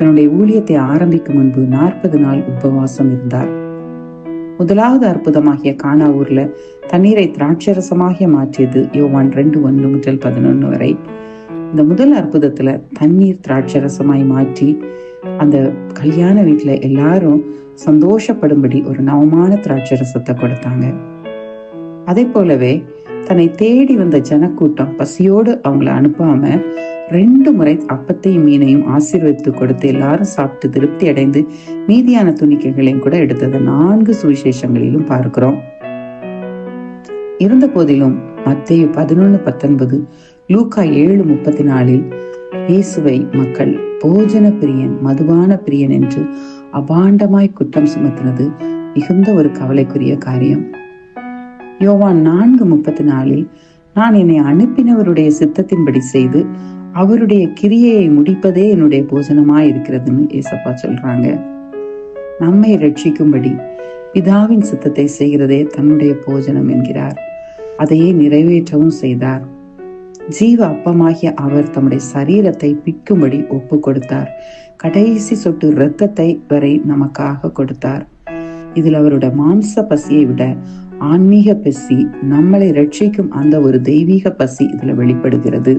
தன்னுடைய ஊழியத்தை ஆரம்பிக்கும் முன்பு 40 நாள் உபவாசம் இருந்தார். முதலாவது அற்புதமாகிய கானா ஊர்ல தண்ணீரை திராட்சரசமாக மாற்றியது யோவான் 2:1-11 வரை. இந்த முதல் அற்புதத்துல தண்ணீர் திராட்சரசமாய் மாற்றி அந்த கல்யாண வீட்டுல எல்லாரும் சந்தோஷப்படும்படி ஒரு நவமான திராட்சரசத்தை கொடுத்தாங்க. அதே போலவே தன்னை தேடி வந்த ஜனக்கூட்டம் பசியோடு அவங்கள அனுப்பாம 2 முறை அப்பத்தையும் மீனையும் ஆசீர்வதித்து கொடுத்து எல்லாரும் சாப்பிட்டு திருப்தி அடைந்து மீதியான துணிக்கைகளையும் கூட எடுத்தது 4 சுவிசேஷங்களிலும் பார்க்கிறோம். இருந்த போதிலும் மத்தேயு 11:19, லூக்கா 7:34 இயேசுவை மக்கள் போஜன பிரியன், மதுபான பிரியன் என்று அபாண்டமாய் குற்றம் சுமத்தினது மிகுந்த ஒரு கவலைக்குரிய காரியம். யோவான் 4:34 நான் என்னை அனுப்பினவருடைய சித்தத்தின்படி செய்து அவருடைய கிரியையை முடிப்பதே என்னுடைய போஜனமாய் இருக்கிறதுன்னு ஏசப்பா சொல்றாங்க. நம்மை ரட்சிக்கும்படி பிதாவின் சித்தத்தை செய்கிறதே தன்னுடைய போஜனம் என்கிறார். அதையே நிறைவேற்றவும் செய்தார். ஜீவ அப்பமாகிய அவர் தம்முடைய சரீரத்தை பிக்கும்படி ஒப்பு கொடுத்தார். கடைசி சொட்டு இரத்தத்தை வரை நமக்காக கொடுத்தார். இதில் அவருடைய மாம்ச பசியை விட ஆன்மீக பசி, நம்மளை ரட்சிக்கும் அந்த ஒரு தெய்வீக பசி இதுல வெளிப்படுகிறது.